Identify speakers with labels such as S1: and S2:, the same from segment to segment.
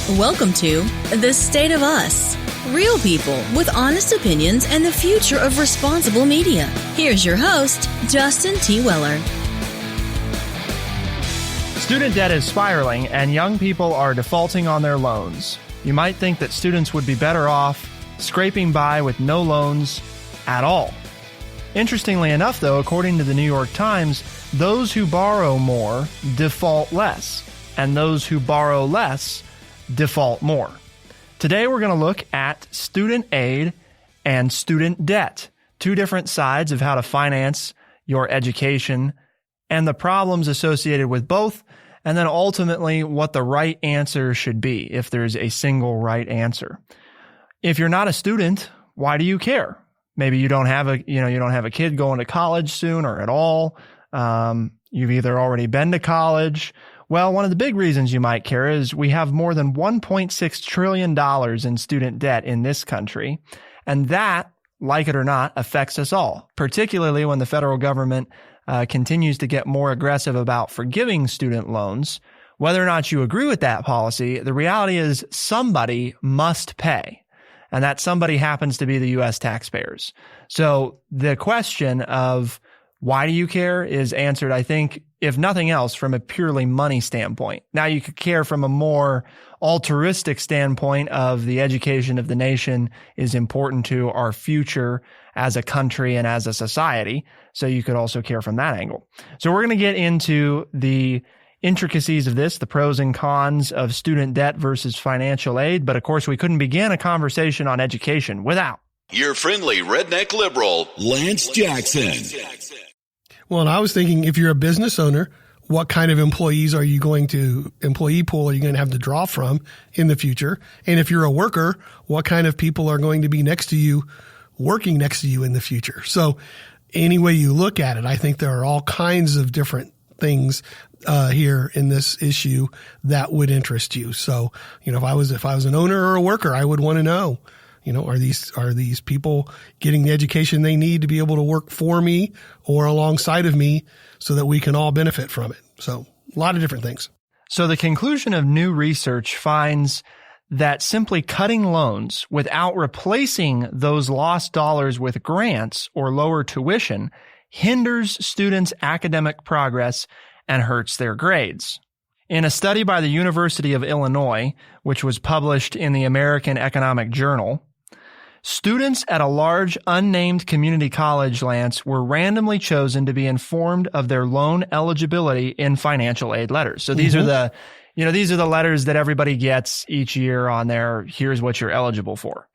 S1: Welcome to The State of Us. Real people with honest opinions and the future of responsible media. Here's your host, Justin T. Weller.
S2: Student debt is spiraling and young people are defaulting on their loans. You might think that students would be better off scraping by with no loans at all. Interestingly enough, though, according to the New York Times, those who borrow more default less, and those who borrow less default more. Today, we're going to look at student aid and student debt, two different sides of how to finance your education and the problems associated with both, and then ultimately what the right answer should be, if there's a single right answer. If you're not a student, why do you care? Maybe you don't have a kid going to college soon or at all. You've either already been to college. Well, one of the big reasons you might care is we have more than $1.6 trillion in student debt in this country. And that, like it or not, affects us all, particularly when the federal government continues to get more aggressive about forgiving student loans. Whether or not you agree with that policy, the reality is somebody must pay. And that somebody happens to be the U.S. taxpayers. So the question of why do you care is answered, I think, if nothing else, from a purely money standpoint. Now, you could care from a more altruistic standpoint of the education of the nation is important to our future as a country and as a society. So you could also care from that angle. So we're going to get into the intricacies of this, the pros and cons of student debt versus financial aid. But of course, we couldn't begin a conversation on education without
S3: your friendly redneck liberal, Lance Jackson.
S4: Well, and I was thinking, if you're a business owner, what kind of employee pool are you going to have to draw from in the future? And if you're a worker, what kind of people are going to be next to you, working next to you in the future? So any way you look at it, I think there are all kinds of different things here in this issue that would interest you. So, if I was an owner or a worker, I would want to know, are these people getting the education they need to be able to work for me or alongside of me so that we can all benefit from it? So a lot of different things.
S2: So the conclusion of new research finds that simply cutting loans without replacing those lost dollars with grants or lower tuition hinders students' academic progress and hurts their grades. In a study by the University of Illinois, which was published in the American Economic Journal, students at a large unnamed community college, Lance, were randomly chosen to be informed of their loan eligibility in financial aid letters. So these are the letters that everybody gets each year on their, here's what you're eligible for.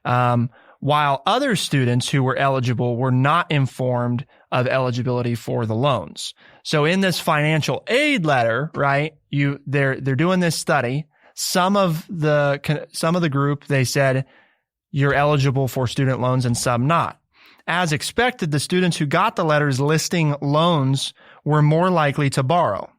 S2: While other students who were eligible were not informed of eligibility for the loans. So in this financial aid letter, right, they're doing this study. Some of the group, they said, you're eligible for student loans and some not. As expected, the students who got the letters listing loans were more likely to borrow.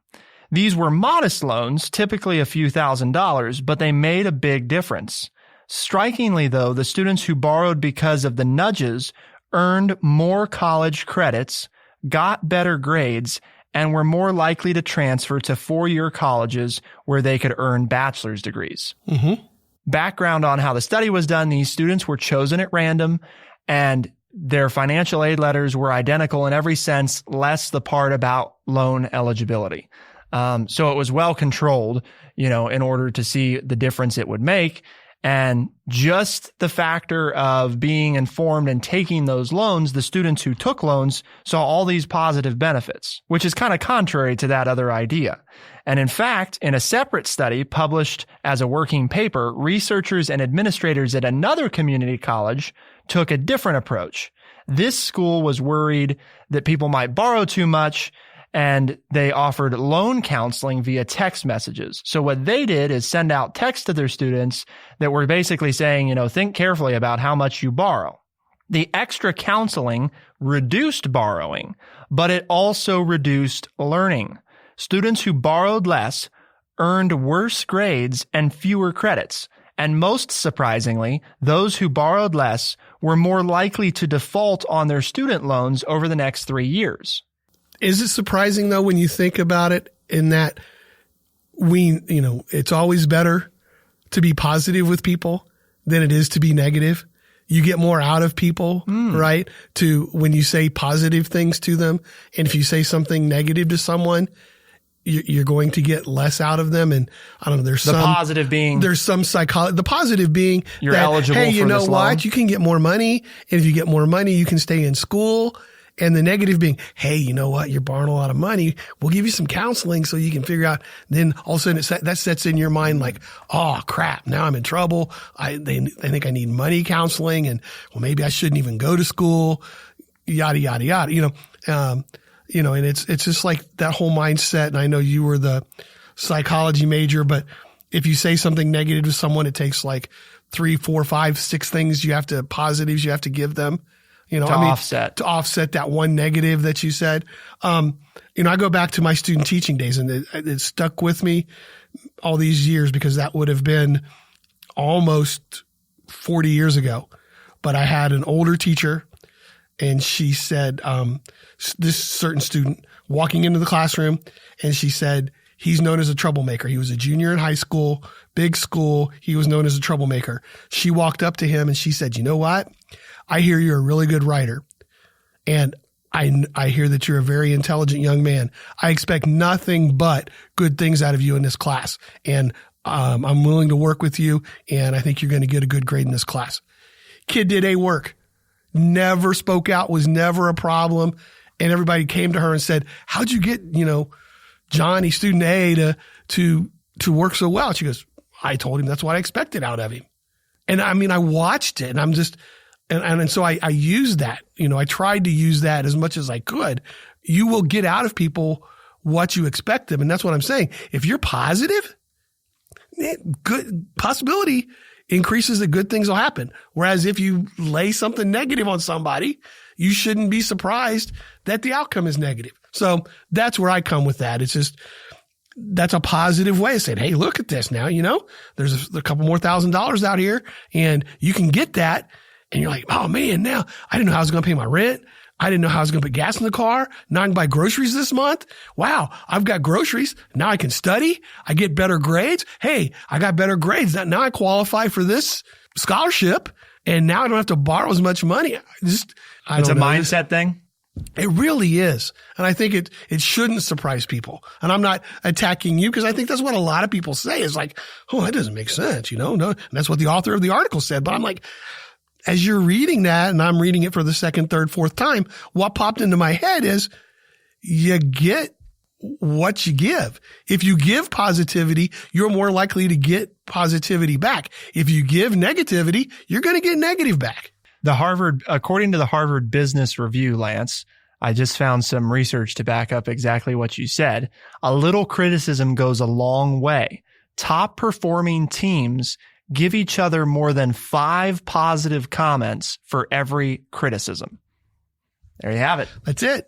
S2: These were modest loans, typically a few $1,000s, but they made a big difference. Strikingly, though, the students who borrowed because of the nudges earned more college credits, got better grades, and were more likely to transfer to four-year colleges where they could earn bachelor's degrees. Mm-hmm. Background on how the study was done: these students were chosen at random, and their financial aid letters were identical in every sense, less the part about loan eligibility. So it was well controlled, in order to see the difference it would make. And just the factor of being informed and taking those loans, the students who took loans saw all these positive benefits, which is kind of contrary to that other idea. And in fact, in a separate study published as a working paper, researchers and administrators at another community college took a different approach. This school was worried that people might borrow too much, and they offered loan counseling via text messages. So what they did is send out texts to their students that were basically saying, think carefully about how much you borrow. The extra counseling reduced borrowing, but it also reduced learning. Students who borrowed less earned worse grades and fewer credits. And most surprisingly, those who borrowed less were more likely to default on their student loans over the next 3 years.
S4: Is it surprising, though, when you think about it, in that it's always better to be positive with people than it is to be negative. You get more out of people, right? To when you say positive things to them. And if you say something negative to someone, you're going to get less out of them. And I don't know, there's some psychology, the positive being
S2: you're eligible
S4: hey,
S2: for
S4: you know
S2: this
S4: what?
S2: loan.
S4: You can get more money. And if you get more money, you can stay in school. And the negative being, hey, you know what? You're borrowing a lot of money. We'll give you some counseling so you can figure out. Then all of a sudden that sets in your mind like, oh crap, now I'm in trouble. They think I need money counseling, and well, maybe I shouldn't even go to school, yada, yada, yada, and it's just like that whole mindset. And I know you were the psychology major, but if you say something negative to someone, it takes like 3, 4, 5, 6 things positives you have to give them. To offset that one negative that you said. I go back to my student teaching days, and it stuck with me all these years because that would have been almost 40 years ago. But I had an older teacher, and she said, this certain student walking into the classroom, and she said, he's known as a troublemaker. He was a junior in high school, big school. He was known as a troublemaker. She walked up to him and she said, you know what? I hear you're a really good writer, and I hear that you're a very intelligent young man. I expect nothing but good things out of you in this class, and I'm willing to work with you, and I think you're going to get a good grade in this class. Kid did A work, never spoke out, was never a problem, and everybody came to her and said, how'd you get, Johnny, student A, to work so well? She goes, I told him that's what I expected out of him. And I mean, I watched it, and I'm just... And so I used that, I tried to use that as much as I could. You will get out of people what you expect them. And that's what I'm saying. If you're positive, good possibility increases that good things will happen. Whereas if you lay something negative on somebody, you shouldn't be surprised that the outcome is negative. So that's where I come with that. It's just, that's a positive way of saying, hey, look at this now, there's a couple more $1,000s out here, and you can get that. And you're like, oh man, now I didn't know how I was going to pay my rent. I didn't know how I was going to put gas in the car. Now I can buy groceries this month. Wow. I've got groceries. Now I can study. I get better grades. Hey, I got better grades. Now I qualify for this scholarship, and now I don't have to borrow as much money. It's a
S2: mindset thing.
S4: It really is. And I think it shouldn't surprise people. And I'm not attacking you, because I think that's what a lot of people say is like, oh, that doesn't make sense. No, and that's what the author of the article said. But I'm like, as you're reading that, and I'm reading it for the second, third, fourth time, what popped into my head is you get what you give. If you give positivity, you're more likely to get positivity back. If you give negativity, you're going to get negative back.
S2: According to the Harvard Business Review, Lance, I just found some research to back up exactly what you said. A little criticism goes a long way. Top performing teams give each other more than 5 positive comments for every criticism. There you have it.
S4: That's it.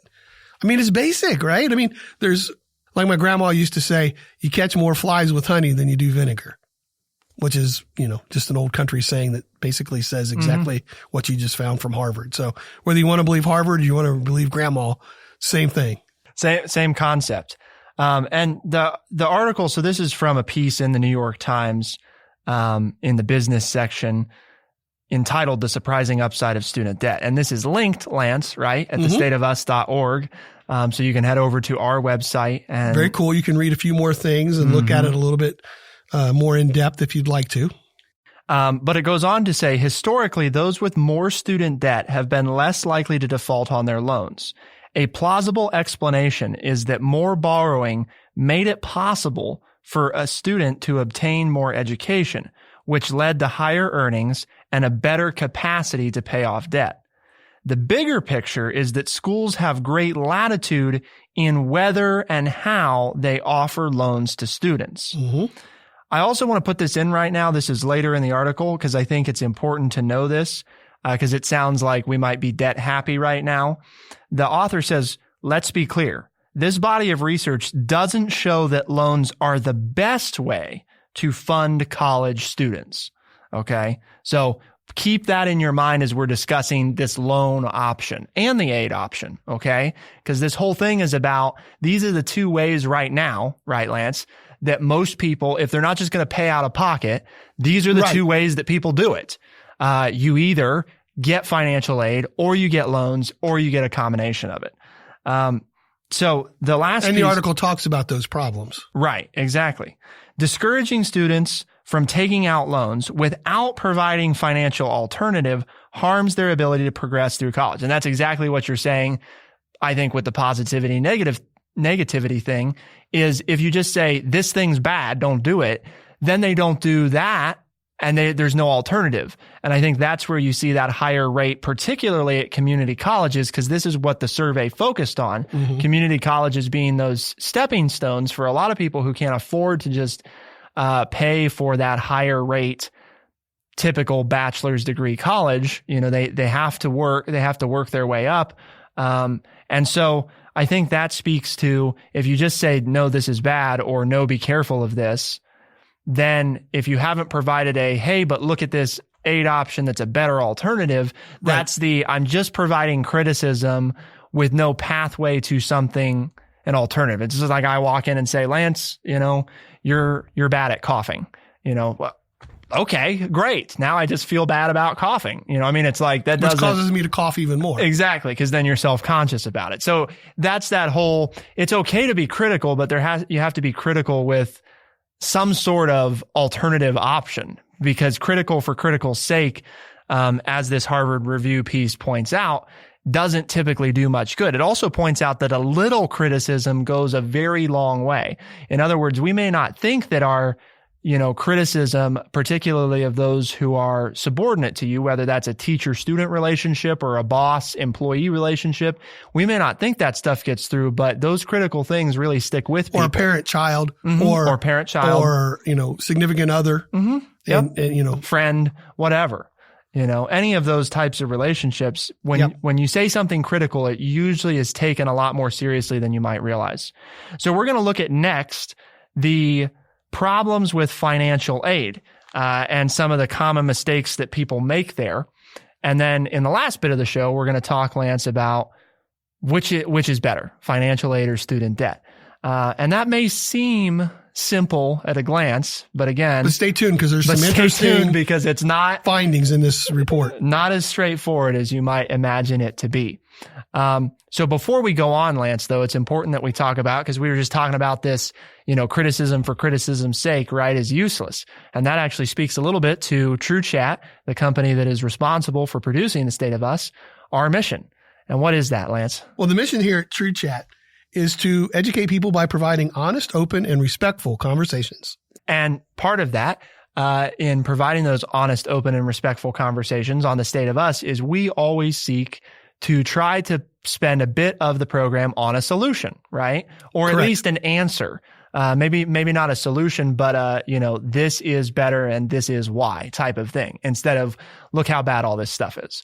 S4: I mean, it's basic, right? I mean, there's, like my grandma used to say, you catch more flies with honey than you do vinegar, which is, just an old country saying that basically says exactly what you just found from Harvard. So whether you want to believe Harvard or you want to believe grandma, same thing.
S2: Same concept. And the article, so this is from a piece in the New York Times, in the business section, entitled The Surprising Upside of Student Debt. And this is linked, Lance, right, at thestateofus.org. So you can head over to our website. And
S4: very cool. You can read a few more things and look at it a little bit more in depth if you'd like to.
S2: But it goes on to say, historically, those with more student debt have been less likely to default on their loans. A plausible explanation is that more borrowing made it possible for a student to obtain more education, which led to higher earnings and a better capacity to pay off debt. The bigger picture is that schools have great latitude in whether and how they offer loans to students. I also want to put this in right now. This is later in the article because I think it's important to know this because it sounds like we might be debt happy right now. The author says, let's be clear. This body of research doesn't show that loans are the best way to fund college students. Okay. So keep that in your mind as we're discussing this loan option and the aid option. Okay. Because this whole thing is about, these are the two ways right now, right, Lance, that most people, if they're not just going to pay out of pocket, these are the two ways that people do it. You either get financial aid, or you get loans, or you get a combination of it. So the last
S4: and the article talks about those problems.
S2: Right, exactly. Discouraging students from taking out loans without providing financial alternative harms their ability to progress through college. And that's exactly what you're saying. I think with the positivity negativity thing is if you just say this thing's bad, don't do it, then they don't do that. And there's no alternative. And I think that's where you see that higher rate, particularly at community colleges, because this is what the survey focused on. Mm-hmm. Community colleges being those stepping stones for a lot of people who can't afford to just pay for that higher rate, typical bachelor's degree college. You know, they have to work their way up. And so I think that speaks to, if you just say, no, this is bad, or no, be careful of this, then if you haven't provided hey, but look at this aid option that's a better alternative, that's I'm just providing criticism with no pathway to something, an alternative. It's just like I walk in and say, Lance, you know, you're bad at coughing, you know, well, okay, great. Now I just feel bad about coughing. You know, I mean, it's like that
S4: which causes me to cough even more.
S2: Exactly. Cause then you're self-conscious about it. So that's that whole, it's okay to be critical, but you have to be critical with some sort of alternative option, because critical for critical's sake, as this Harvard Review piece points out, doesn't typically do much good. It also points out that a little criticism goes a very long way. In other words, we may not think that our criticism, particularly of those who are subordinate to you, whether that's a teacher-student relationship or a boss-employee relationship, we may not think that stuff gets through, but those critical things really stick with people.
S4: Or a parent-child,
S2: or parent-child,
S4: or significant other,
S2: and friend, whatever. Any of those types of relationships, when you say something critical, it usually is taken a lot more seriously than you might realize. So we're going to look at next the problems with financial aid and some of the common mistakes that people make there. And then in the last bit of the show, we're going to talk, Lance, about which is better, financial aid or student debt. And that may seem simple at a glance, but again,
S4: but stay tuned because there's some interesting
S2: because it's not
S4: findings in this report.
S2: Not as straightforward as you might imagine it to be. So before we go on, Lance, though, it's important that we talk about, because we were just talking about this, criticism for criticism's sake, right, is useless. And that actually speaks a little bit to TrueChat, the company that is responsible for producing The State of Us, our mission. And what is that, Lance?
S4: Well, the mission here at TrueChat is to educate people by providing honest, open, and respectful conversations.
S2: And part of that, in providing those honest, open, and respectful conversations on The State of Us, is we always seek to try to spend a bit of the program on a solution, right? Or
S4: Correct.
S2: At least an answer. Maybe not a solution, but this is better and this is why type of thing, instead of look how bad all this stuff is.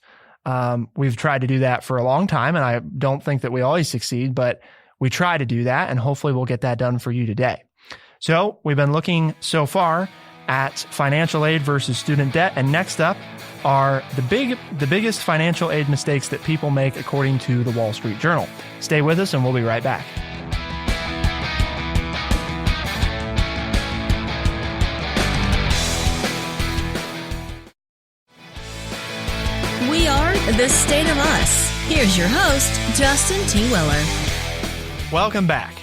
S2: We've tried to do that for a long time, and I don't think that we always succeed, but we try to do that, and hopefully we'll get that done for you today. So we've been looking so far at financial aid versus student debt, and next up are the biggest financial aid mistakes that people make according to the Wall Street Journal. Stay with us, and we'll be right back.
S1: We are The State of Us. Here's your host, Justin T. Weller.
S2: Welcome back.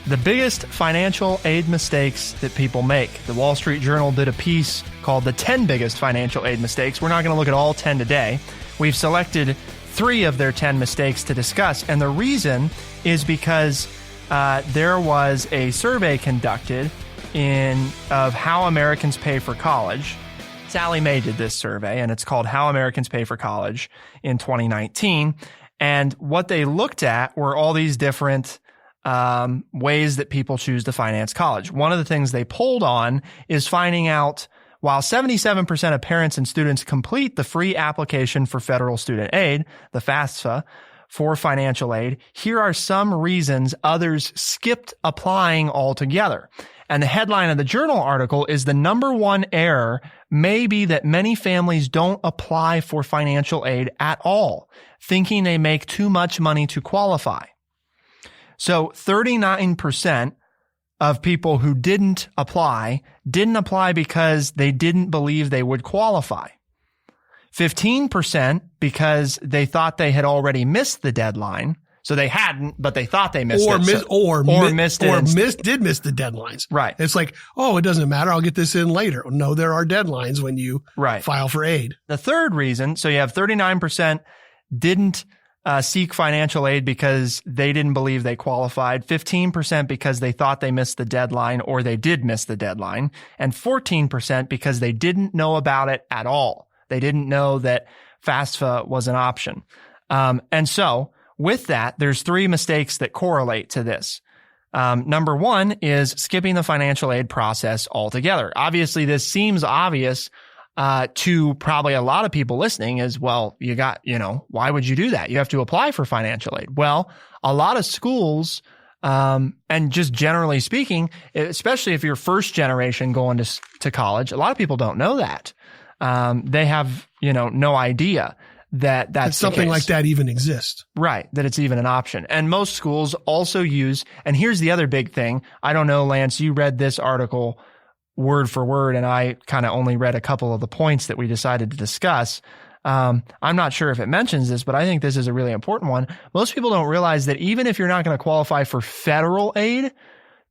S2: The biggest financial aid mistakes that people make. The Wall Street Journal did a piece called The 10 Biggest Financial Aid Mistakes. We're not going to look at all 10 today. We've selected 3 of their 10 mistakes to discuss. And the reason is because there was a survey conducted of how Americans pay for college. Sally Mae did this survey, and it's called How Americans Pay for College in 2019. And what they looked at were all these different ways that people choose to finance college. One of the things they polled on is finding out, while 77% of parents and students complete the free application for federal student aid, the FAFSA, for financial aid, here are some reasons others skipped applying altogether. And the headline of the Journal article is the number one error may be that many families don't apply for financial aid at all, thinking they make too much money to qualify. So 39% of people who didn't apply because they didn't believe they would qualify. 15% because they thought they had already missed the deadline. So they hadn't, but they thought they missed it.
S4: Did miss the deadlines.
S2: Right.
S4: It's like, oh, it doesn't matter. I'll get this in later. No, there are deadlines when you file for aid.
S2: The third reason, so you have 39% didn't seek financial aid because they didn't believe they qualified, 15% because they thought they missed the deadline or they did miss the deadline, and 14% because they didn't know about it at all. They didn't know that FAFSA was an option. And so with that, there's three mistakes that correlate to this. Number one is skipping the financial aid process altogether. Obviously, this seems obvious to probably a lot of people listening as well. Why would you do that? You have to apply for financial aid. Well, a lot of schools, and just generally speaking, especially if you're first generation going to college, a lot of people don't know that. They have, no idea that
S4: something like that even exists.
S2: Right. That it's even an option. And most schools also use, and here's the other big thing. I don't know, Lance, you read this article word for word, and I kind of only read a couple of the points that we decided to discuss. I'm not sure if it mentions this, but I think this is a really important one. Most people don't realize that even if you're not going to qualify for federal aid,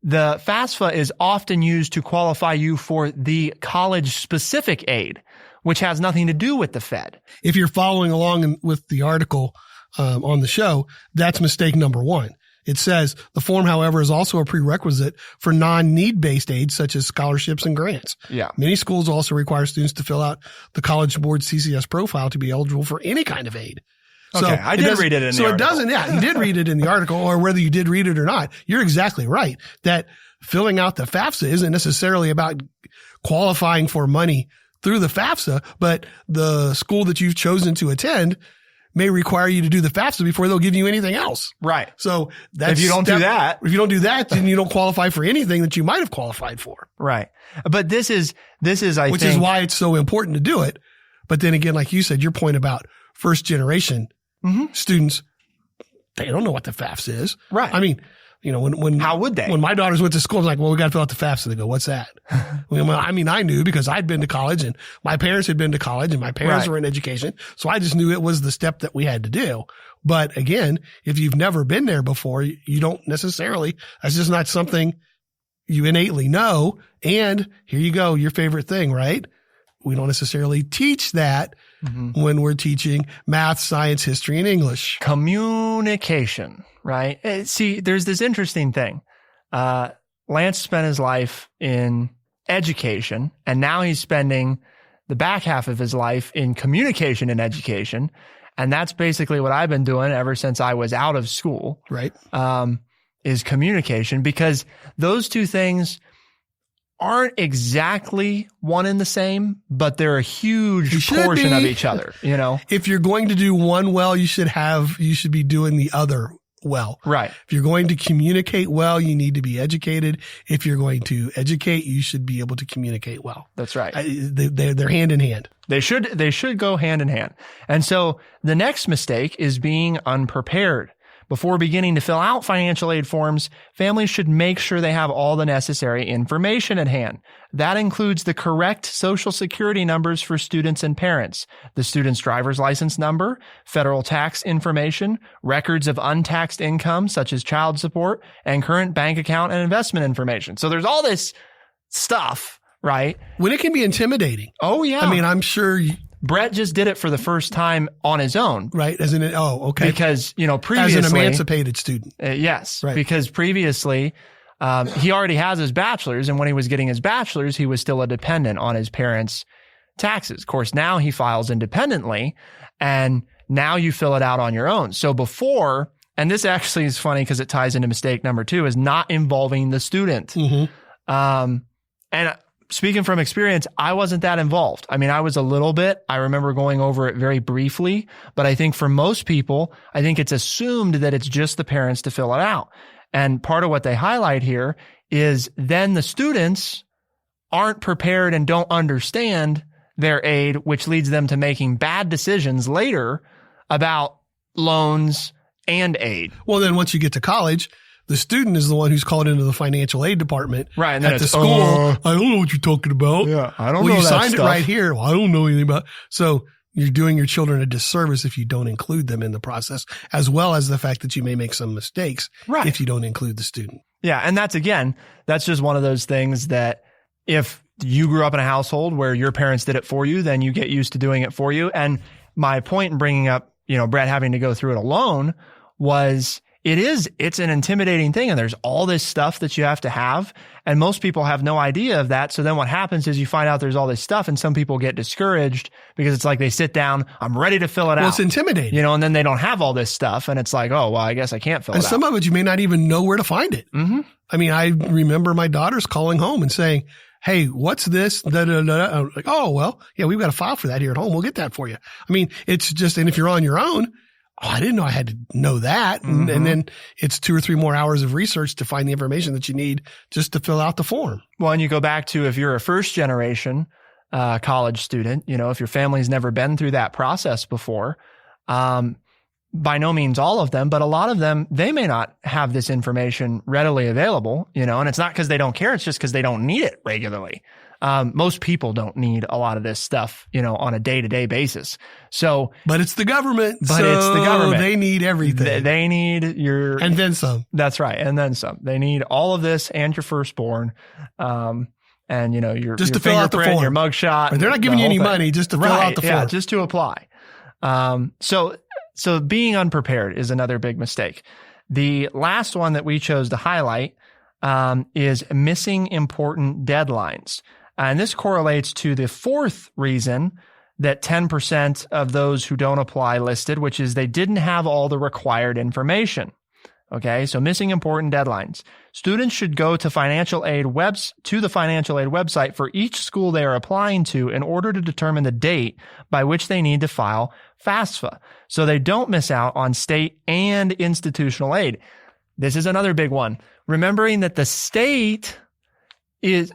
S2: the FAFSA is often used to qualify you for the college-specific aid, which has nothing to do with the Fed.
S4: If you're following along with the article on the show, that's mistake number one. It says the form, however, is also a prerequisite for non-need-based aid, such as scholarships and grants.
S2: Yeah.
S4: Many schools also require students to fill out the College Board CCS profile to be eligible for any kind of aid.
S2: Okay, I did read it in the article.
S4: You did read it in the article, or whether you did read it or not, you're exactly right that filling out the FAFSA isn't necessarily about qualifying for money through the FAFSA, but the school that you've chosen to attend may require you to do the FAFSA before they'll give you anything else.
S2: Right.
S4: So that's
S2: if you don't do that,
S4: then you don't qualify for anything that you might have qualified for.
S2: Right. But this is
S4: which is why it's so important to do it. But then again, like you said, your point about first generation students, they don't know what the FAFSA is.
S2: Right.
S4: I mean, when
S2: how would they?
S4: When my daughters went to school, I was like, well, we got to fill out the FAFSA. They go, what's that? I mean, I knew because I'd been to college and my parents had been to college and my parents were in education. So I just knew it was the step that we had to do. But again, if you've never been there before, you don't necessarily, that's just not something you innately know. And here you go, your favorite thing, right? We don't necessarily teach that when we're teaching math, science, history, and English.
S2: Communication, right? See, there's this interesting thing. Lance spent his life in education, and now he's spending the back half of his life in communication and education. And that's basically what I've been doing ever since I was out of school.
S4: Right.
S2: Is communication, because those two things aren't exactly one and the same, but they're a huge portion of each other, If you're going to do one well, you should be doing the other well. Right.
S4: If you're going to communicate well, you need to be educated. If you're going to educate, you should be able to communicate well.
S2: That's right.
S4: They're hand in hand.
S2: They should go hand in hand. And so the next mistake is being unprepared. Before beginning to fill out financial aid forms, families should make sure they have all the necessary information at hand. That includes the correct Social Security numbers for students and parents, the student's driver's license number, federal tax information, records of untaxed income such as child support, and current bank account and investment information. So there's all this stuff, right?
S4: When it can be intimidating.
S2: Oh, yeah.
S4: I mean, I'm sure
S2: Brett just did it for the first time on his own.
S4: Right. Okay.
S2: Because, previously.
S4: As an emancipated student.
S2: Yes.
S4: Right.
S2: Because previously, he already has his bachelor's. And when he was getting his bachelor's, he was still a dependent on his parents' taxes. Of course, now he files independently, and now you fill it out on your own. So before, and this actually is funny because it ties into mistake number 2, is not involving the student. And speaking from experience, I wasn't that involved. I mean, I was a little bit. I remember going over it very briefly, but I think for most people, I think it's assumed that it's just the parents to fill it out. And part of what they highlight here is then the students aren't prepared and don't understand their aid, which leads them to making bad decisions later about loans and aid.
S4: Well, then once you get to college, The student is the one who's called into the financial aid department
S2: Right. And then
S4: at the
S2: it's,
S4: school. I don't know what you're talking about.
S2: Yeah. I don't
S4: Well,
S2: know
S4: you
S2: that
S4: signed
S2: stuff.
S4: it right here. Well, I don't know anything about it. So you're doing your children a disservice if you don't include them in the process, as well as the fact that you may make some mistakes
S2: Right.
S4: if you don't include the student.
S2: Yeah. And that's just one of those things that if you grew up in a household where your parents did it for you, then you get used to doing it for you. And my point in bringing up, Brett having to go through it alone was it's an intimidating thing. And there's all this stuff that you have to have. And most people have no idea of that. So then what happens is you find out there's all this stuff and some people get discouraged because it's like they sit down, I'm ready to fill it out.
S4: Well, it's intimidating.
S2: And then they don't have all this stuff. And it's like, oh, well, I guess I can't fill it out.
S4: And some of it you may not even know where to find it.
S2: Mm-hmm.
S4: I mean, I remember my daughters calling home and saying, hey, what's this? Da, da, da, da. I'm like, oh, well, yeah, we've got a file for that here at home. We'll get that for you. I mean, it's just, and if you're on your own, I didn't know I had to know that.
S2: Mm-hmm.
S4: And then it's 2 or 3 more hours of research to find the information that you need just to fill out the form.
S2: Well, and you go back to if you're a first generation college student, if your family's never been through that process before, by no means all of them, but a lot of them, they may not have this information readily available, and it's not because they don't care. It's just because they don't need it regularly. Most people don't need a lot of this stuff, on a day-to-day basis. So,
S4: but it's the government.
S2: It's the government.
S4: They need everything.
S2: They need
S4: and then some.
S2: That's right. And then some. They need all of this and your firstforborn. And your
S4: just
S2: your
S4: to fill out the form,
S2: your mugshot.
S4: But they're not giving you any money just to fill out the form.
S2: Yeah, just to apply. So being unprepared is another big mistake. The last one that we chose to highlight is missing important deadlines. And this correlates to the fourth reason that 10% of those who don't apply listed, which is they didn't have all the required information. Okay, so missing important deadlines. Students should go to the financial aid website for each school they are applying to in order to determine the date by which they need to file FAFSA, so they don't miss out on state and institutional aid. This is another big one. Remembering that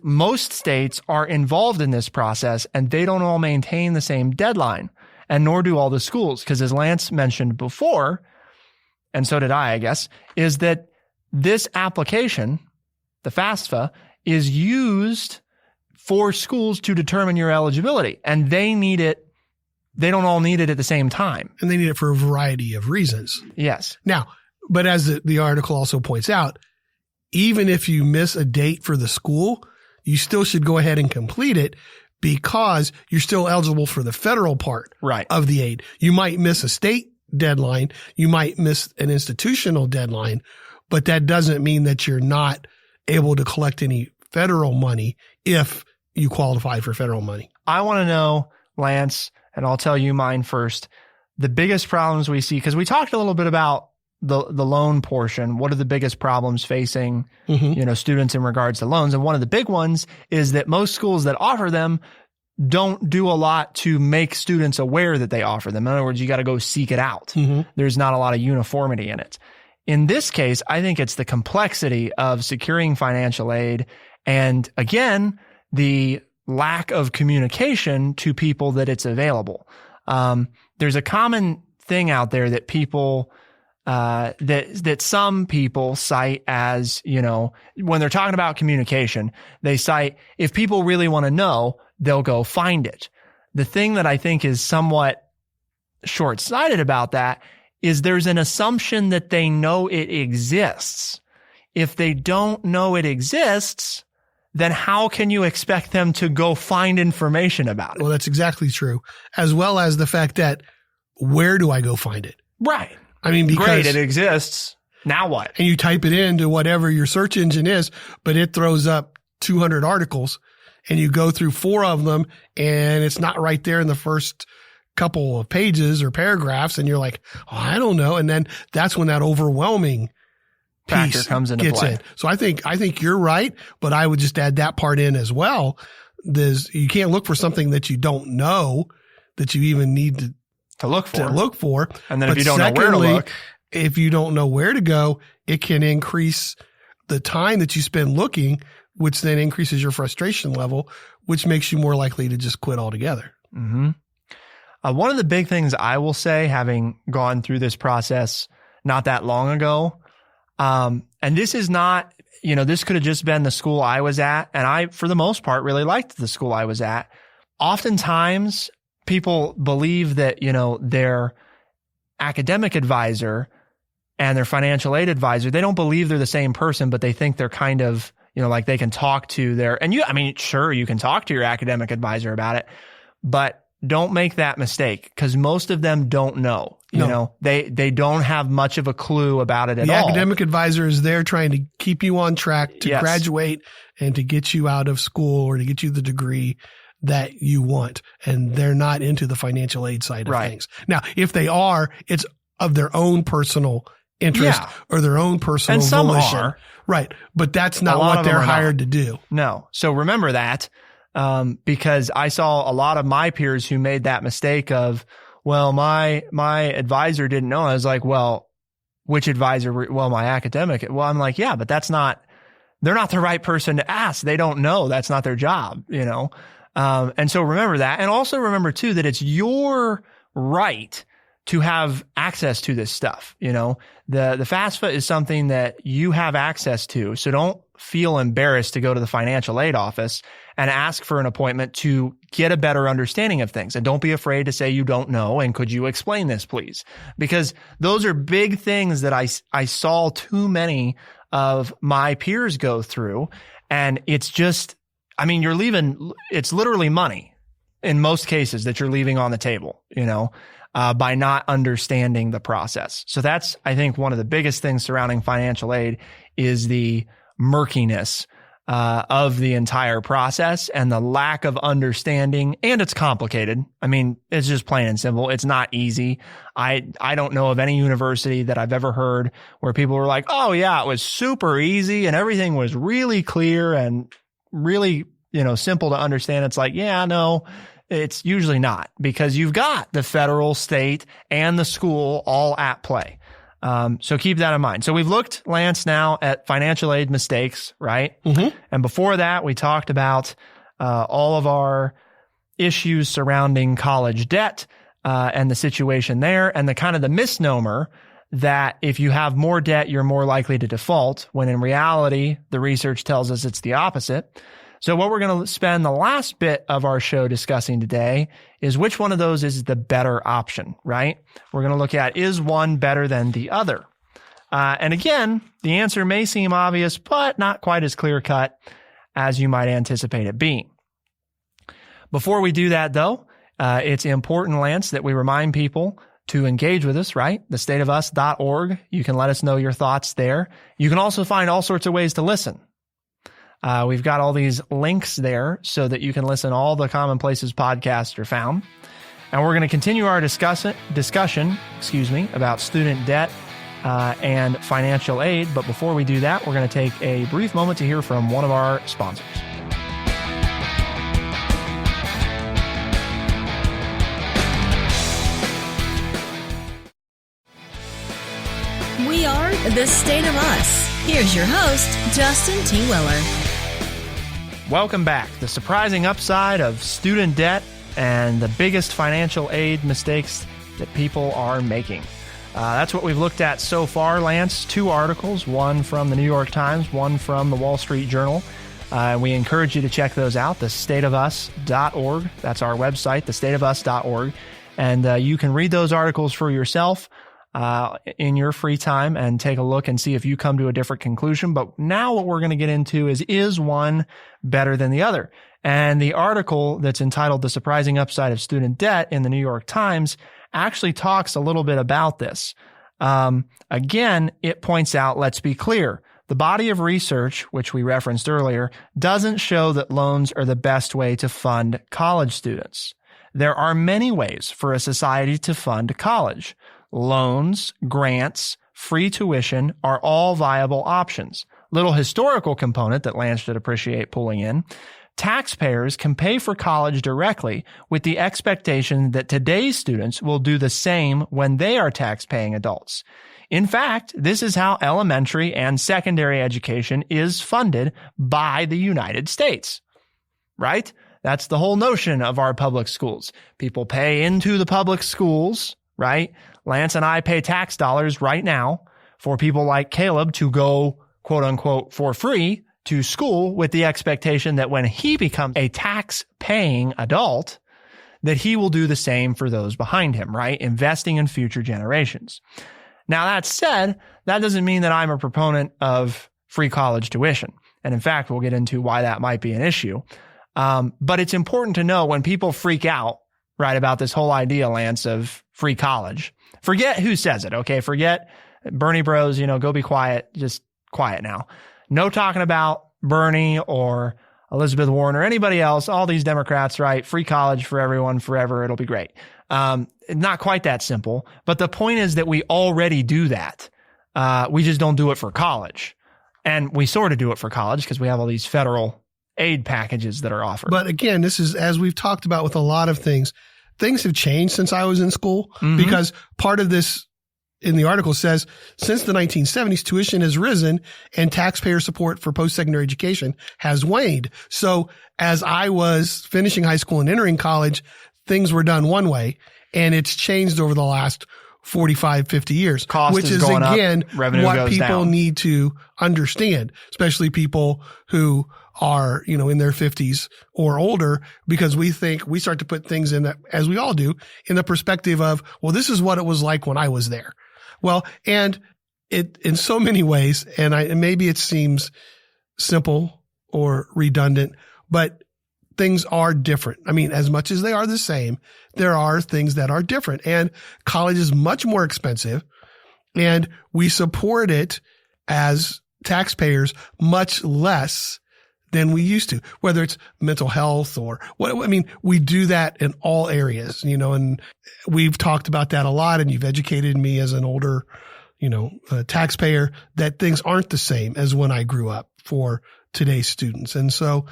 S2: most states are involved in this process and they don't all maintain the same deadline, and nor do all the schools, because as Lance mentioned before, and so did I guess, is that this application, the FAFSA, is used for schools to determine your eligibility, and they need it. They don't all need it at the same time.
S4: And they need it for a variety of reasons.
S2: Yes.
S4: Now, but as the article also points out, even if you miss a date for the school, you still should go ahead and complete it because you're still eligible for the federal part of the aid. You might miss a state deadline. You might miss an institutional deadline, but that doesn't mean that you're not able to collect any federal money if you qualify for federal money.
S2: I want to know, Lance, and I'll tell you mine first, the biggest problems we see, because we talked a little bit about the loan portion. What are the biggest problems facing, students in regards to loans? And one of the big ones is that most schools that offer them don't do a lot to make students aware that they offer them. In other words, you got to go seek it out. There's not a lot of uniformity in it. In this case, I think it's the complexity of securing financial aid and, again, the lack of communication to people that it's available. There's a common thing out there that people that some people cite as, when they're talking about communication, they cite, if people really want to know, they'll go find it. The thing that I think is somewhat short-sighted about that is there's an assumption that they know it exists. If they don't know it exists, then how can you expect them to go find information about it?
S4: Well, that's exactly true. As well as the fact that where do I go find it?
S2: Right.
S4: I mean, because
S2: great, it exists. Now what?
S4: And you type it into whatever your search engine is, but it throws up 200 articles and you go through 4 of them and it's not right there in the first couple of pages or paragraphs. And you're like, oh, I don't know. And then that's when that overwhelming
S2: factor comes into play.
S4: So I think you're right, but I would just add that part in as well. You can't look for something that you don't know that you even need to look for.
S2: And then if you don't know where to look,
S4: if you don't know where to go, it can increase the time that you spend looking, which then increases your frustration level, which makes you more likely to just quit altogether.
S2: Mm-hmm. One of the big things I will say, having gone through this process not that long ago, And this is not, this could have just been the school I was at. And I, for the most part, really liked the school I was at. Oftentimes people believe that, their academic advisor and their financial aid advisor, they don't believe they're the same person, but they think they're kind of, like they can talk to sure, you can talk to your academic advisor about it, but don't make that mistake, because most of them don't know. They don't have much of a clue about it at all.
S4: The academic advisor is there trying to keep you on track to graduate and to get you out of school or to get you the degree that you want. And they're not into the financial aid side of things. Now, if they are, it's of their own personal interest or their own personal volition. Are. Right. But that's not what they're hired to do.
S2: No. So remember that. Because I saw a lot of my peers who made that mistake of, well, my advisor didn't know. I was like, well, which advisor? Well, my academic. Well, I'm like, yeah, but they're not the right person to ask. They don't know. That's not their job, and so remember that. And also remember too, that it's your right to have access to this stuff. The FAFSA is something that you have access to. So don't feel embarrassed to go to the financial aid office and ask for an appointment to get a better understanding of things. And don't be afraid to say you don't know. And could you explain this, please? Because those are big things that I saw too many of my peers go through. And it's just, it's literally money in most cases that you're leaving on the table, by not understanding the process. So that's, I think, one of the biggest things surrounding financial aid is the murkiness of the entire process and the lack of understanding. And it's complicated. It's just plain and simple. It's not easy. I don't know of any university that I've ever heard where people were like, oh yeah, it was super easy and everything was really clear and really, simple to understand. It's like, yeah, no, it's usually not, because you've got the federal, state, and the school all at play. So keep that in mind. So we've looked, Lance, now at financial aid mistakes, right? Mm-hmm. And before that, we talked about all of our issues surrounding college debt and the situation there, and the kind of the misnomer that if you have more debt, you're more likely to default, when in reality, the research tells us it's the opposite. So what we're going to spend the last bit of our show discussing today is which one of those is the better option, right? We're going to look at, is one better than the other? And again, the answer may seem obvious, but not quite as clear-cut as you might anticipate it being. Before we do that, though, it's important, Lance, that we remind people to engage with us, right? thestateofus.org. You can let us know your thoughts there. You can also find all sorts of ways to listen. We've got all these links there so that you can listen. All the common places podcasts are found. And we're going to continue our discussion, about student debt and financial aid. But before we do that, we're going to take a brief moment to hear from one of our sponsors.
S1: We are The State of Us. Here's your host, Justin T. Weller.
S2: Welcome back. The surprising upside of student debt and the biggest financial aid mistakes that people are making. That's what we've looked at so far, Lance. 2 articles, one from the New York Times, one from the Wall Street Journal. We encourage you to check those out, thestateofus.org. That's our website, thestateofus.org. And you can read those articles for yourself in your free time and take a look and see if you come to a different conclusion. But now what we're going to get into is one better than the other? And the article that's entitled The Surprising Upside of Student Debt in the New York Times actually talks a little bit about this. Again, it points out, let's be clear, the body of research, which we referenced earlier, doesn't show that loans are the best way to fund college students. There are many ways for a society to fund college. Loans, grants, free tuition are all viable options. Little historical component that Lance should appreciate pulling in. Taxpayers can pay for college directly with the expectation that today's students will do the same when they are tax-paying adults. In fact, this is how elementary and secondary education is funded by the United States, right? That's the whole notion of our public schools. People pay into the public schools, right? Lance and I pay tax dollars right now for people like Caleb to go quote unquote for free to school with the expectation that when he becomes a tax paying adult, that he will do the same for those behind him, right? Investing in future generations. Now, that said, that doesn't mean that I'm a proponent of free college tuition. And in fact, we'll get into why that might be an issue. But it's important to know when people freak out, right, about this whole idea, Lance, of free college. Forget who says it, okay? Forget Bernie bros, go be quiet. Just quiet now. No talking about Bernie or Elizabeth Warren or anybody else, all these Democrats, right? Free college for everyone forever. It'll be great. Not quite that simple. But the point is that we already do that. We just don't do it for college. And we sort of do it for college because we have all these federal aid packages that are offered.
S4: But again, this is, as we've talked about with a lot of things have changed since I was in school, because part of this in the article says, since the 1970s, tuition has risen and taxpayer support for post-secondary education has waned. So as I was finishing high school and entering college, things were done one way, and it's changed over the last 45, 50 years, which is again, what people need to understand, especially people who are, in their 50s or older, because we start to put things in that, as we all do, in the perspective of, well, this is what it was like when I was there. Well, and it, in so many ways, and maybe it seems simple or redundant, but things are different. I mean, as much as they are the same, there are things that are different, and college is much more expensive, and we support it as taxpayers much less than we used to, whether it's mental health or what. I mean, we do that in all areas, and we've talked about that a lot, and you've educated me as an older, taxpayer, that things aren't the same as when I grew up for today's students. And so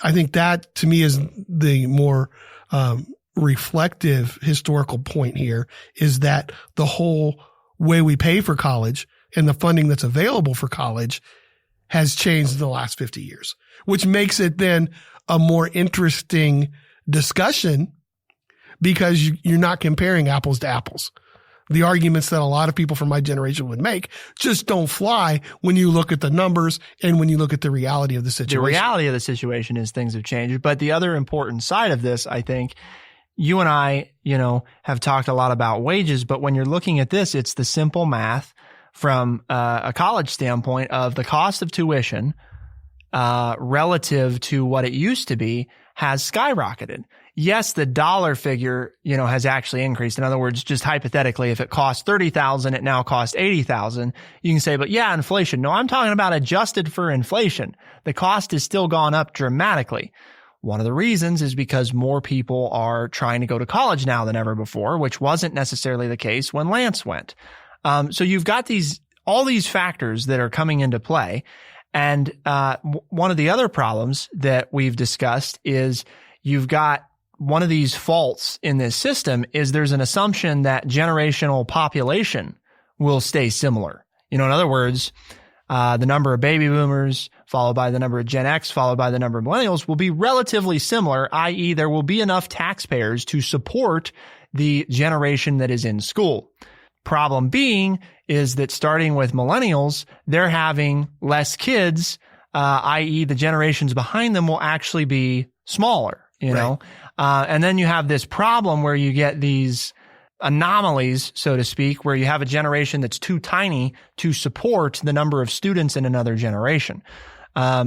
S4: I think that to me is the more, reflective historical point here, is that the whole way we pay for college and the funding that's available for college has changed in the last 50 years, which makes it then a more interesting discussion because you're not comparing apples to apples. The arguments that a lot of people from my generation would make just don't fly when you look at the numbers and when you look at the reality of the situation.
S2: The reality of the situation is things have changed. But the other important side of this, I think, you and I, have talked a lot about wages, but when you're looking at this, it's the simple math from a college standpoint of the cost of tuition relative to what it used to be has skyrocketed. Yes, the dollar figure, has actually increased. In other words, just hypothetically, if it cost $30,000, it now costs $80,000. You can say, but yeah, inflation. No, I'm talking about adjusted for inflation. The cost has still gone up dramatically. One of the reasons is because more people are trying to go to college now than ever before, which wasn't necessarily the case when Lance went. So you've got all these factors that are coming into play. And one of the other problems that we've discussed is you've got one of these faults in this system is there's an assumption that generational population will stay similar. In other words, the number of baby boomers followed by the number of Gen X followed by the number of millennials will be relatively similar, i.e. there will be enough taxpayers to support the generation that is in school. Problem being is that starting with millennials, they're having less kids, i.e. the generations behind them will actually be smaller, know? And then you have this problem where you get these anomalies, so to speak, where you have a generation that's too tiny to support the number of students in another generation.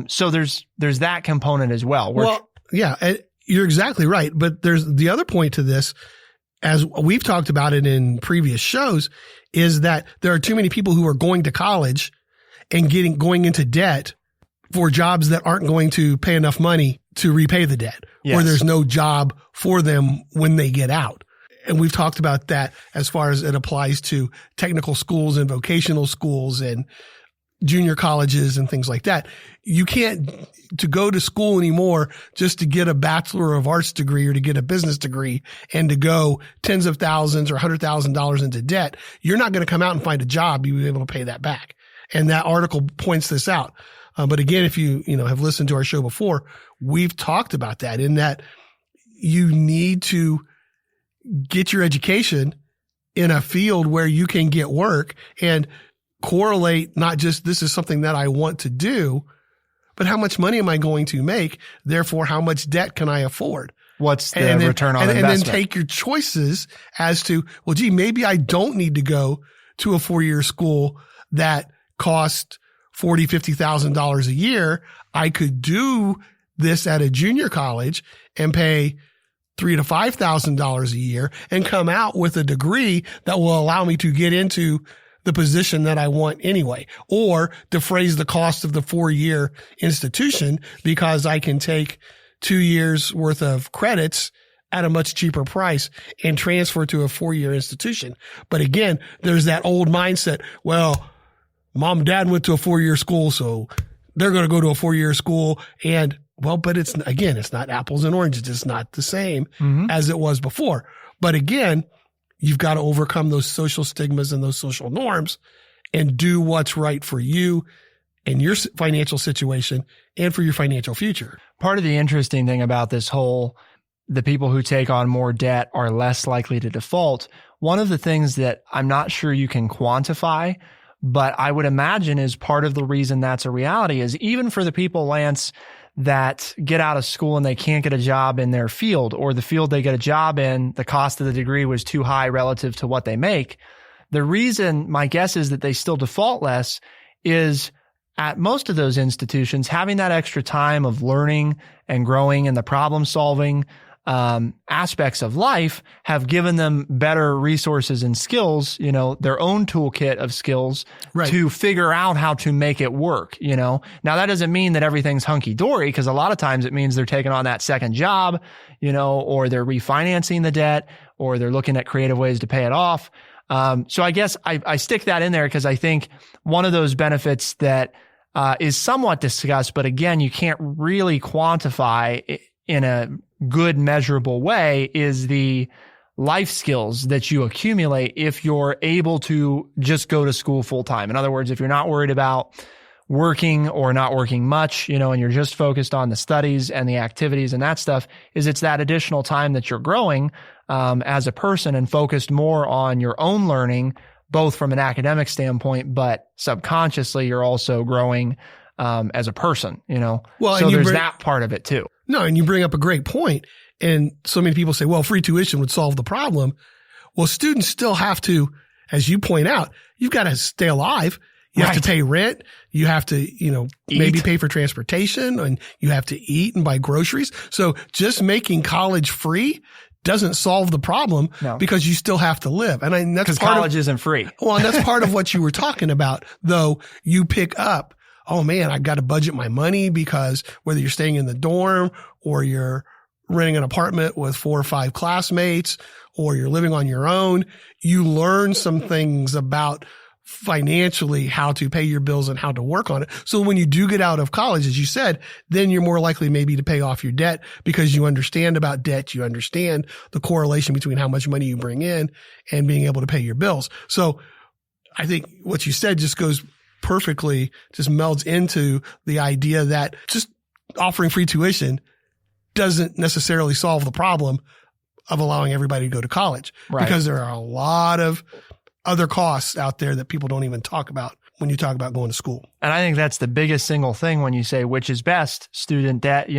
S2: So there's that component as well.
S4: Well, yeah, you're exactly right. But there's the other point to this, as we've talked about it in previous shows, is that there are too many people who are going to college and going into debt for jobs that aren't going to pay enough money to repay the debt, or there's no job for them when they get out. And we've talked about that as far as it applies to technical schools and vocational schools and junior colleges and things like that. You can't to go to school anymore just to get a Bachelor of Arts degree or to get a business degree and to go tens of thousands or $100,000 into debt. You're not going to come out and find a job you'll be able to pay that back. And that article points this out. But again, if you have listened to our show before, we've talked about that, in that you need to get your education in a field where you can get work. And correlate not just this is something that I want to do, but how much money am I going to make? Therefore, how much debt can I afford?
S2: What's the return on investment?
S4: And then take your choices as to, well, gee, maybe I don't need to go to a 4-year school that costs $40,000, $50,000 a year. I could do this at a junior college and pay $3,000 to $5,000 a year and come out with a degree that will allow me to get into the position that I want anyway, or defray the cost of the 4-year institution because I can take 2 years worth of credits at a much cheaper price and transfer to a 4-year institution. But again, there's that old mindset. Well, mom and dad went to a 4-year school, so they're going to go to a 4-year school. And well, but it's not apples and oranges. It's not the same as it was before. But again, you've got to overcome those social stigmas and those social norms and do what's right for you and your financial situation and for your financial future.
S2: Part of the interesting thing about this whole, the people who take on more debt are less likely to default. One of the things that I'm not sure you can quantify, but I would imagine is part of the reason that's a reality is even for the people, Lance, that get out of school and they can't get a job in their field, or the field they get a job in, the cost of the degree was too high relative to what they make. The reason, my guess is that they still default less is at most of those institutions, having that extra time of learning and growing and the problem solving aspects of life have given them better resources and skills, their own toolkit of skills to figure out how to make it work, Now that doesn't mean that everything's hunky dory, because a lot of times it means they're taking on that second job, or they're refinancing the debt, or they're looking at creative ways to pay it off. So I guess I stick that in there because I think one of those benefits that is somewhat discussed, but again, you can't really quantify in a good measurable way is the life skills that you accumulate if you're able to just go to school full time. In other words, if you're not worried about working or not working much, and you're just focused on the studies and the activities and that stuff, it's that additional time that you're growing as a person and focused more on your own learning, both from an academic standpoint, but subconsciously you're also growing as a person, Well, so there's that part of it too.
S4: No, and you bring up a great point. And so many people say, well, free tuition would solve the problem. Well, students still have to, as you point out, you've got to stay alive. You have to pay rent. You have to, maybe pay for transportation, and you have to eat and buy groceries. So just making college free doesn't solve the problem because you still have to live. And that's because
S2: college isn't free.
S4: Well, and that's part of what you were talking about, though. You pick up, oh man, I've got to budget my money because whether you're staying in the dorm or you're renting an apartment with 4 or 5 classmates or you're living on your own, you learn some things about financially how to pay your bills and how to work on it. So when you do get out of college, as you said, then you're more likely maybe to pay off your debt because you understand about debt. You understand the correlation between how much money you bring in and being able to pay your bills. So I think what you said just goes perfectly, just melds into the idea that just offering free tuition doesn't necessarily solve the problem of allowing everybody to go to college because there are a lot of other costs out there that people don't even talk about when you talk about going to school.
S2: And I think that's the biggest single thing when you say which is best, student debt,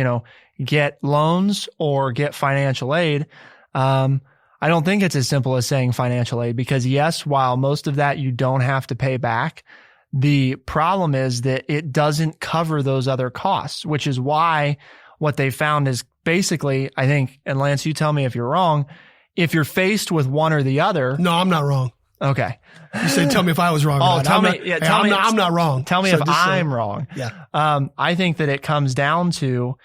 S2: get loans or get financial aid. I don't think it's as simple as saying financial aid because yes, while most of that you don't have to pay back, the problem is that it doesn't cover those other costs, which is why what they found is basically, I think, and Lance, you tell me if you're wrong, if you're faced with one or the other.
S4: No, I'm not wrong.
S2: Okay.
S4: You said, tell me if I was wrong.
S2: Oh, tell me.
S4: I'm not wrong.
S2: Tell me if I'm wrong.
S4: Yeah.
S2: I think that it comes down to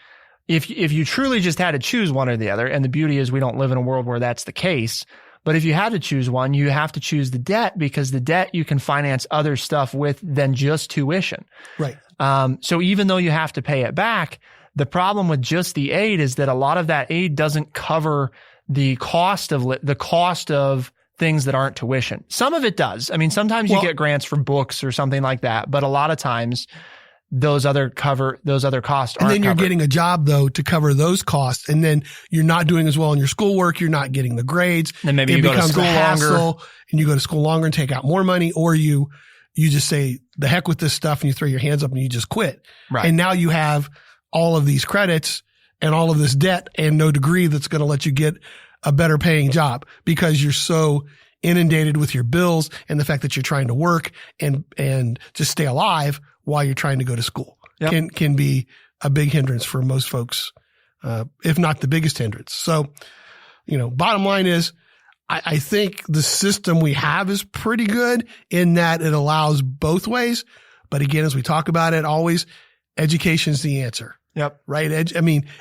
S2: if you truly just had to choose one or the other, and the beauty is we don't live in a world where that's the case. But if you had to choose one, you have to choose the debt because the debt you can finance other stuff with than just tuition.
S4: Right.
S2: So even though you have to pay it back, the problem with just the aid is that a lot of that aid doesn't cover the cost of things that aren't tuition. Some of it does. I mean, sometimes you get grants for books or something like that, but a lot of times those other costs aren't
S4: And then you're
S2: covered.
S4: getting a job though to cover those costs, and then you're not doing as well in your schoolwork. You're not getting the grades.
S2: And maybe you go to school longer,
S4: and you go to school longer and take out more money, or you you just say the heck with this stuff and you throw your hands up and you just quit.
S2: Right.
S4: And now you have all of these credits and all of this debt and no degree that's going to let you get a better paying job because you're so inundated with your bills and the fact that you're trying to work and just stay alive while you're trying to go to school. Yep. Can be a big hindrance for most folks, if not the biggest hindrance. So, bottom line is, I think the system we have is pretty good in that it allows both ways. But again, as we talk about it, always education's the answer.
S2: Yep.
S4: Right.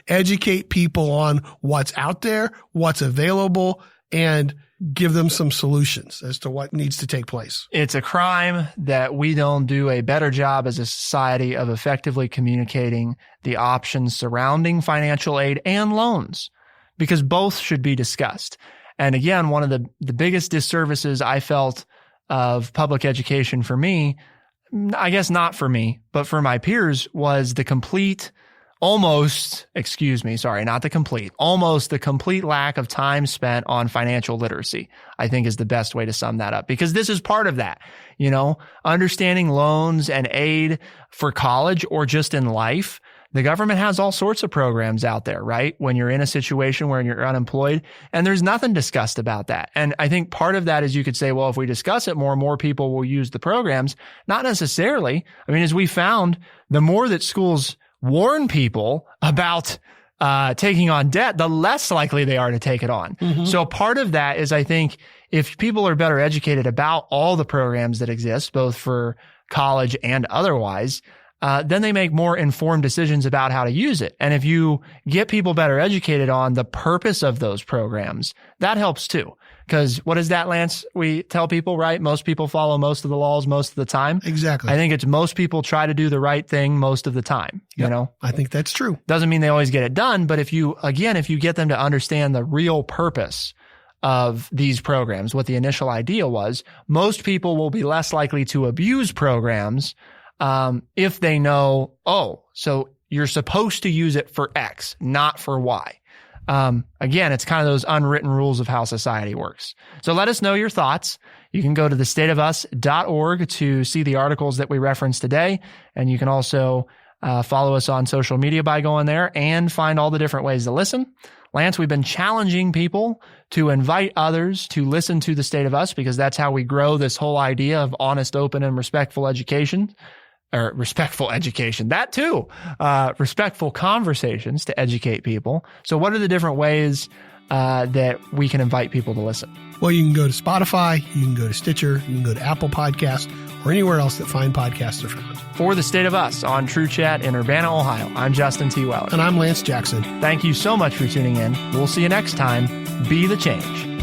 S4: Educate people on what's out there, what's available, and give them some solutions as to what needs to take place.
S2: It's a crime that we don't do a better job as a society of effectively communicating the options surrounding financial aid and loans, because both should be discussed. And again, one of the biggest disservices I felt of public education for me, I guess not for me, but for my peers, was the complete almost the complete lack of time spent on financial literacy, I think is the best way to sum that up, because this is part of that, understanding loans and aid for college or just in life. The government has all sorts of programs out there, right? When you're in a situation where you're unemployed, and there's nothing discussed about that. And I think part of that is you could say, well, if we discuss it more people will use the programs. Not necessarily. I mean, as we found, the more that schools warn people about taking on debt, the less likely they are to take it on. Mm-hmm. So part of that is, I think, if people are better educated about all the programs that exist, both for college and otherwise, then they make more informed decisions about how to use it. And if you get people better educated on the purpose of those programs, that helps too. Because what is that, Lance? We tell people, right? Most people follow most of the laws most of the time.
S4: Exactly.
S2: I think it's most people try to do the right thing most of the time.
S4: Yep. I think that's true.
S2: Doesn't mean they always get it done. But if you get them to understand the real purpose of these programs, what the initial idea was, most people will be less likely to abuse programs if they know, so you're supposed to use it for X, not for Y. Again, it's kind of those unwritten rules of how society works. So let us know your thoughts. You can go to thestateofus.org to see the articles that we referenced today. And you can also follow us on social media by going there and find all the different ways to listen. Lance, we've been challenging people to invite others to listen to The State of Us, because that's how we grow this whole idea of honest, open, and respectful education. Or respectful education, that too, respectful conversations to educate people. So what are the different ways that we can invite people to listen?
S4: Well, you can go to Spotify, you can go to Stitcher, you can go to Apple Podcasts, or anywhere else that fine podcasts are found.
S2: For The State of Us on TrueChat in Urbana, Ohio, I'm Justin T. Weller.
S4: And I'm Lance Jackson.
S2: Thank you so much for tuning in. We'll see you next time. Be the change.